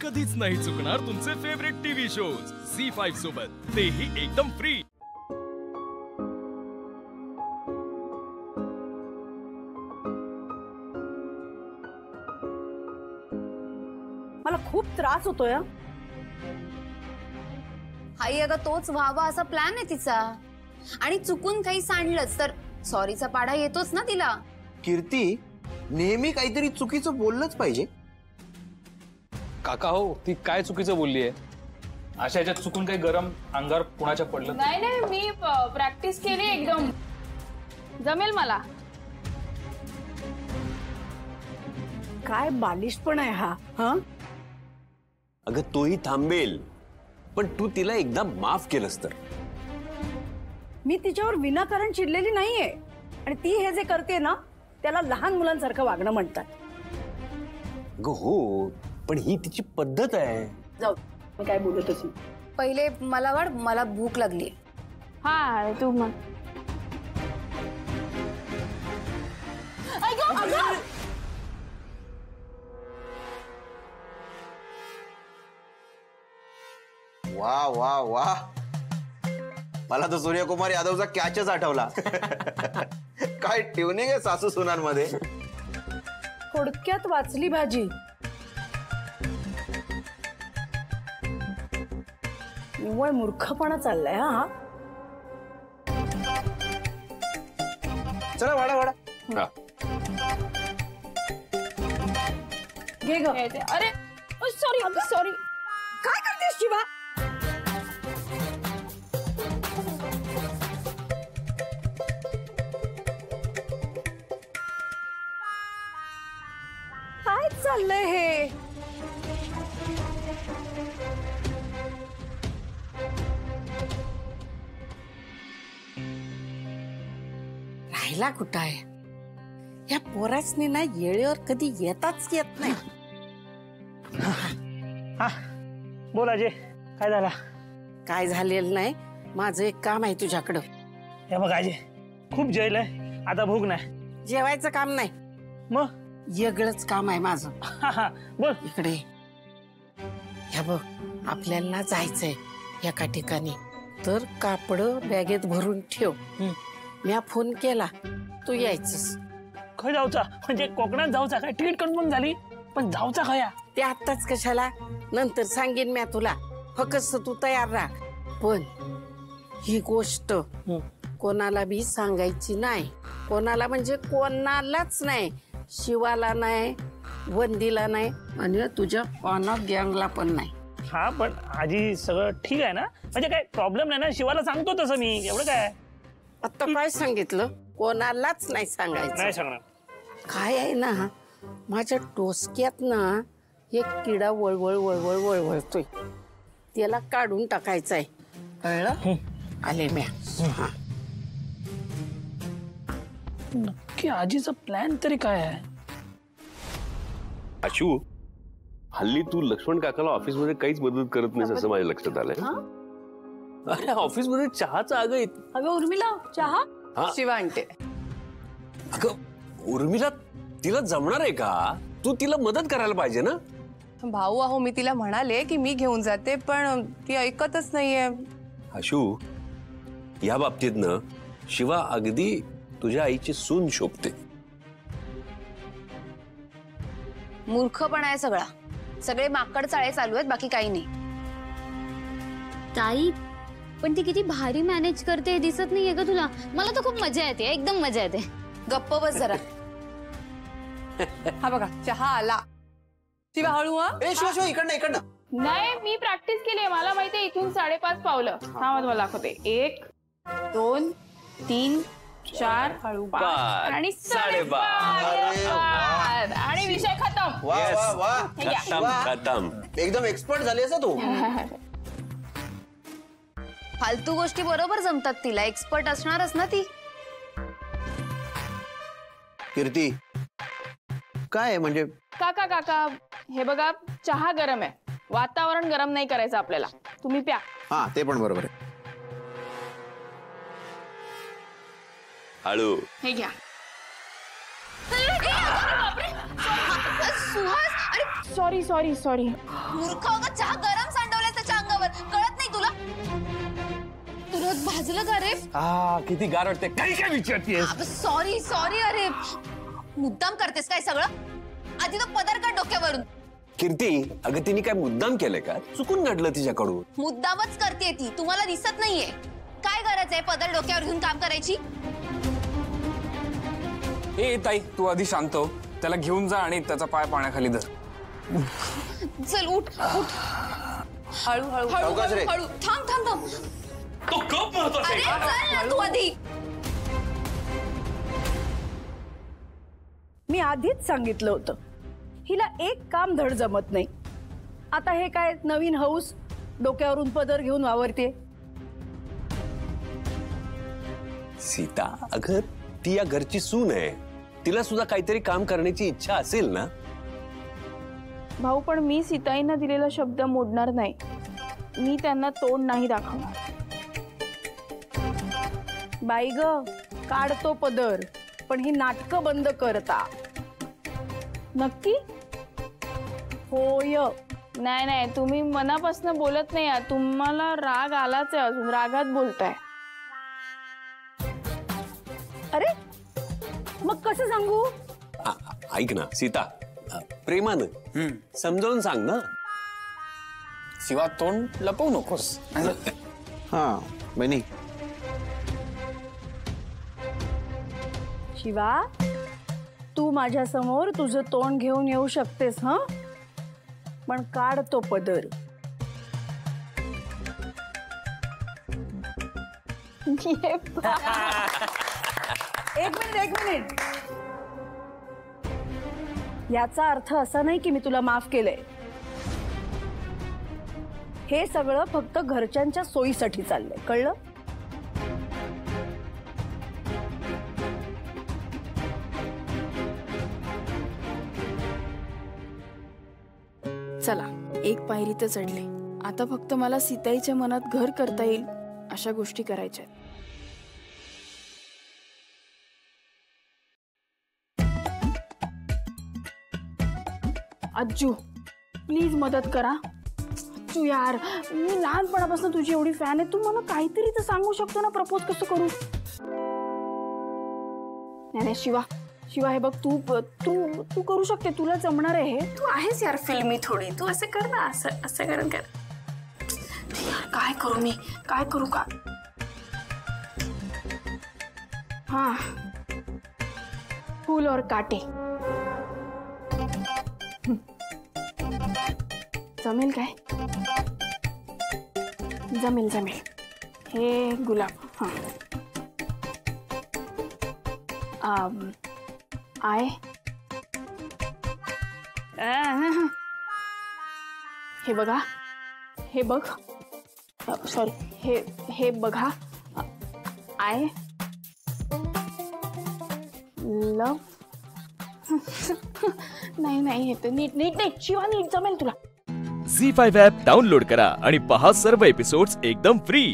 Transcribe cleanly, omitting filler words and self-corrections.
कधीच नाही चुकणार तुमचे फेवरेट टीव्ही शोज झी5 सोबत, तेही एकदम फ्री। मला खूप त्रास होतोय। आई अगं तोच व्हावा असा प्लॅन आहे तिचा, आणि चुकून काही सांडलंच तर सॉरीचा पाढा येतोच ना तिला। कीर्ती नेहमी काहीतरी चुकीचं बोललंच पाहिजे। काका हो, ती काय चुकीचं बोलली आहे? अशा याच्यात चुकून काही गरम अंगावर कुणाच्या पडलं? नाही नाही, मी प्रॅक्टिस केली एकदम, जमेल मला। काय बालिशपण आहे हा। हा अगं तोही थांबेल, पण तू तिला एकदा माफ केलंस तर। मी तिच्यावर विनाकारण चिडलेली नाहीये, आणि ती हे जे करते ना त्याला लहान मुलांसारखं वागणं म्हणतात। अगं हो, पण ही तिची पद्धत आहे। जाऊ, मी काय बोलतच नाही। पहिले मला वाढ, मला भूक लागली। हा तू मग वा वा वा, मला तर सूर्यकुमार यादवचा कॅचच आठवला। काय ट्युनिंग आहे सासू सुनांमध्ये। थोडक्यात वाचली भाजी। निव्वळ मूर्खपणा चाललाय हा। चला वाडा वाडा। घे ग। अरे सॉरी सॉरी। काय करतेस शिवा? काय चाललंय हे? राहिला कुठं आहे या पोरासनी ना? येळेवर कधी येताच येत नाही। बोल अजय, काय झाला? काय झालेलं नाही, माझं एक काम आहे तुझ्याकडं। हे बघ अजय, खूप जेवलंय, आता भूक नाही। जेवायचं काम नाही, मग वेगळंच काम आहे माझं। बोल। इकडे हे बघ, आपल्याला जायचंय एका ठिकाणी, तर कापड बॅगेत भरून ठेव। मी फोन केला, तू यायचंस। खय जाऊचा? म्हणजे कोकणात जाऊचा? काय तिकीट कन्फर्म झाली, पण जाऊचा खया? ते आत्ताच कशाला, नंतर सांगेन मी तुला, फक्त तू तयार राहा। पण ही गोष्ट कोणाला बी सांगायची नाही, कोणाला म्हणजे कोणालाच नाही, शिवाला नाही, वंदीला नाही, आणि तुझ्या पाना गँगला पण नाही। हा पण आजी सगळं ठीक आहे ना? म्हणजे काय प्रॉब्लेम नाही ना? शिवाला सांगतो तसं मी, एवढं काय? आता काय सांगितलं? कोणालाच नाही सांगायचं। नाही सांगणार। काय आहे ना, माझ्या डोसक्यात ना एक किडा वळवळ वळवळ वळवळतोय, त्याला काढून टाकायचंय, कळलं? आले म्या। नक्की आजीचा प्लॅन तरी काय आहे? आशू, हल्ली तू लक्ष्मण काकाला ऑफिस मध्ये काहीच मदत करत नाहीस असं माझ्या लक्षात आलंय। अरे ऑफिस मध्ये चहाचा अगं उर्मिला, चहा? शिवा आणते। अगं उर्मिला, तिला जमणार आहे का? तू तिला मदत करायला पाहिजे ना। भाऊ अहो, मी तिला म्हणाले की मी घेऊन जाते, पण ती ऐकतच नाहीये। आशू, या बाबतीत ना शिवा अगदी तुझ्या आईची सून शोभते। मूर्खपणा आहे सगळा, सगळे माकड चाळे चालू आहेत, बाकी काही नाही। ताई, पण ती किती भारी मॅनेज करते, दिसत नाहीये का तुला? मला तर खूप मजा येते, एकदम मजा येते। गप्प बस जरा। हा बघा, चहा आला। शिवा हळू। ए शिवा शिवा, इकडनं इकडनं। नाही, मी प्रॅक्टिस केली, मला माहितीये इथून 5.5 पावलं। हा मला दाखवते, 1 2 3 4 5 आणि 5.5 आणि विषय खतम। वा वा वा, खतम खतम। एकदम एक्सपर्ट झाली असं तू। फालतू गोष्टी बरोबर जमतात तिला, एक्सपर्ट असणारच ना ती। कीर्ती, काय म्हणजे? काका काका, हे बघा, चहा गरम आहे, वातावरण गरम नाही करायचं आपल्याला, तुम्ही प्या। हा ते पण बरोबर आहे। हळू। हे घ्या। सुहास, अरे सॉरी सॉरी सॉरी. मूर्ख हो का, चहा गरम सांडवलाय त्याच्या अंगावर, कळत नाही तुला? तुला भाजलं का रे? किती गार वाटते. काही काय विचारतेस? Sorry sorry. अरे मुद्दाम करतेस काय सगळं? आधी तो पदर काढ डोक्यावरून. कीर्ती, अगं तिने काय मुद्दाम केलंय का? चुकून घडलं तिच्याकडून. मुद्दामच करते ती, तुम्हाला दिसत नाहीये. काय गरज आहे पदर डोक्यावर घेऊन काम करायची? ए ताई, तू आधी शांत हो. त्याला घेऊन जा आणि त्याचा पाय पाण्याखाली धर. चल उठ उठ. हळू हळू सावकाश रे. हळू. थांब थांब थांब. तो कप महत्वाचा अरे चल ना तू आधी. मी आधीच सांगितलं होतं हिला एक काम धड जमत नाही. आता हे काय नवीन हौस, डोक्यावरून पदर घेऊन वावरते. सीता, अगं ती या घरची सून आहे. तिला सुद्धा काहीतरी काम करण्याची इच्छा असेल ना. भाऊ, पण मी सीताईंना दिलेला शब्द मोडणार नाही. मी त्यांना तोंड नाही दाखवणार. बाई ग, काढतो पदर, पण ही नाटकं बंद करता. नक्की? होय. नाही नाही, तुम्ही मनापासून बोलत नाही आहात. तुम्हाला राग आलाच आहे, अजून रागात बोलताय. अरे मग कसं सांगू? ऐक ना सीता, प्रेमानं समजावून सांग ना. शिवा, तोंड लपवू नकोस. हा बहिणी. शिवा, तू माझ्या समोर तुझं तोंड घेऊन येऊ शकतेस, हा, पण काढ तो पदर. एक मिनिट. याचा अर्थ असा नाही की मी तुला माफ केलंय. हे सगळं फक्त घरच्यांच्या सोयीसाठी चाललंय, कळलं? चला, एक पायरी तर चढले. आता फक्त मला सीताईच्या मनात घर करता येईल अशा गोष्टी करायच्या आहेत. अज्जू, प्लीज मदत करा. अज्जू यार, मी लहानपणापासून तुझी एवढी फॅन आहे. तू मला काहीतरी तर सांगू शकतो ना, प्रपोज कसं करू? नाही शिवा, हे बघ, तू तू तू करू शकते. तुला जमणार आहे हे. तू आहेस यार फिल्मी थोडी. तू असं कर ना, असं कर. काय करू मी? काय करू का? हा, फूल और काटे. जमेल काय? जमेल. हे गुलाब. हा, आय. हे बघा, हे बघ. सॉरी, हे बघा. I love. नाही, हे तर नीट शिवा, नीट जमेल तुला. झी5 ॲप डाउनलोड करा आणि पहा सर्व एपिसोड्स एकदम फ्री.